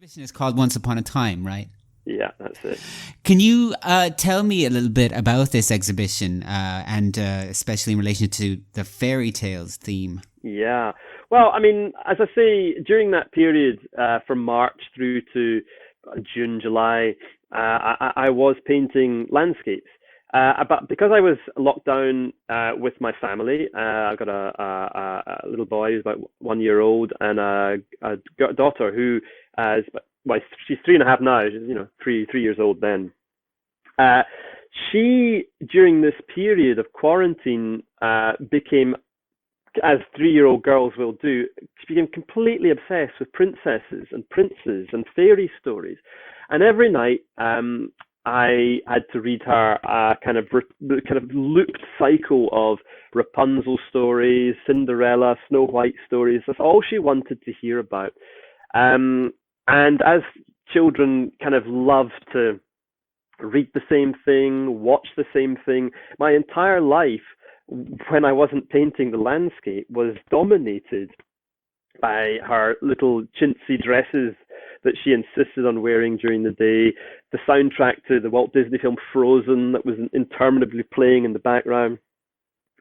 exhibition is called Once Upon a Time, right? Yeah, that's it. Can you tell me a little bit about this exhibition and especially in relation to the fairy tales theme? Yeah. Well, I mean, as I say, during that period from March through to June, July, I was painting landscapes. But because I was locked down with my family, I've got a little boy who's about 1 year old and a daughter who is, well, she's 3.5 now. She's, 3 years old then. She, during this period of quarantine, became, as 3-year-old girls will do, she became completely obsessed with princesses and princes and fairy stories. And every night, I had to read her a kind of looped cycle of Rapunzel stories, Cinderella, Snow White stories. That's all she wanted to hear about. And as children kind of love to read the same thing, watch the same thing, my entire life, when I wasn't painting the landscape, was dominated by her little chintzy dresses that she insisted on wearing during the day, the soundtrack to the Walt Disney film Frozen that was interminably playing in the background,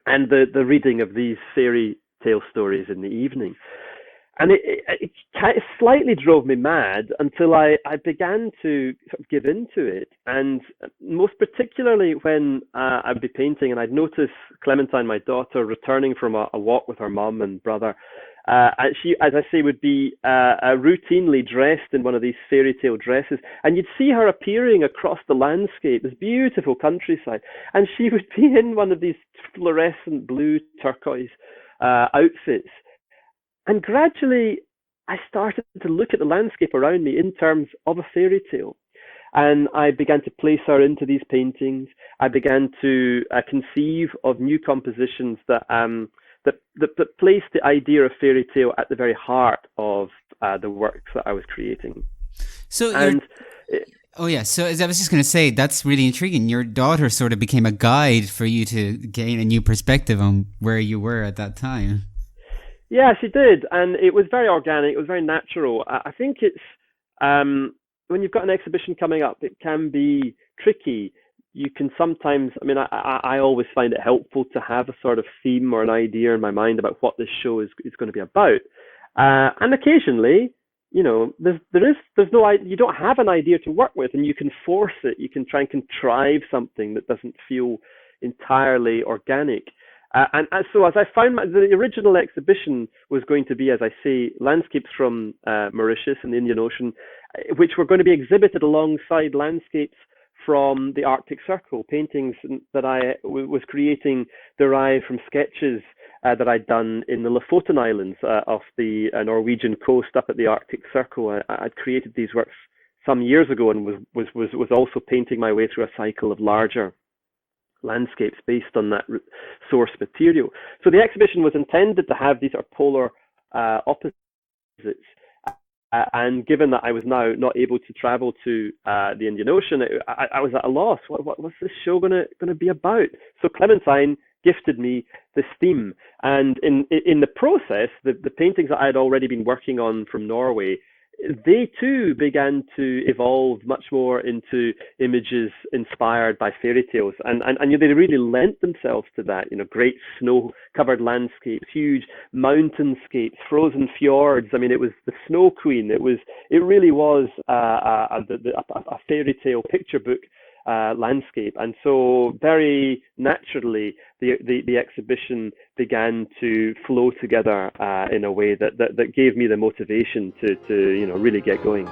and the reading of these fairy tale stories in the evening. And it slightly drove me mad until I began to sort of give into it. And most particularly when I'd be painting and I'd notice Clementine, my daughter, returning from a walk with her mum and brother. And she, as I say, would be routinely dressed in one of these fairy tale dresses. And you'd see her appearing across the landscape, this beautiful countryside. And she would be in one of these fluorescent blue turquoise outfits. And gradually, I started to look at the landscape around me in terms of a fairy tale. And I began to place her into these paintings. I began to conceive of new compositions that placed the idea of fairy tale at the very heart of the works that I was creating. So, so as I was just going to say, that's really intriguing. Your daughter sort of became a guide for you to gain a new perspective on where you were at that time. Yeah, she did, and it was very organic. It was very natural. I think it's when you've got an exhibition coming up, it can be tricky. You can sometimes, I mean, I always find it helpful to have a sort of theme or an idea in my mind about what this show is going to be about. And occasionally, there's no, you don't have an idea to work with, and you can force it. You can try and contrive something that doesn't feel entirely organic. And so as I found, the original exhibition was going to be, as I say, landscapes from Mauritius and the Indian Ocean, which were going to be exhibited alongside landscapes from the Arctic Circle, paintings that I was creating derived from sketches that I'd done in the Lofoten Islands off the Norwegian coast up at the Arctic Circle. I'd created these works some years ago and was also painting my way through a cycle of larger landscapes based on that source material. So the exhibition was intended to have these sort of polar opposites. And given that I was now not able to travel to the Indian Ocean, I was at a loss. What's this show going to be about? So Clementine gifted me this theme, and in the process, the paintings that I had already been working on from Norway, they too began to evolve much more into images inspired by fairy tales, and they really lent themselves to that. Great snow-covered landscapes, huge mountainscapes, frozen fjords. I mean, it was the Snow Queen. It really was a fairy tale picture book landscape, and so very naturally the exhibition began to flow together in a way that gave me the motivation to really get going.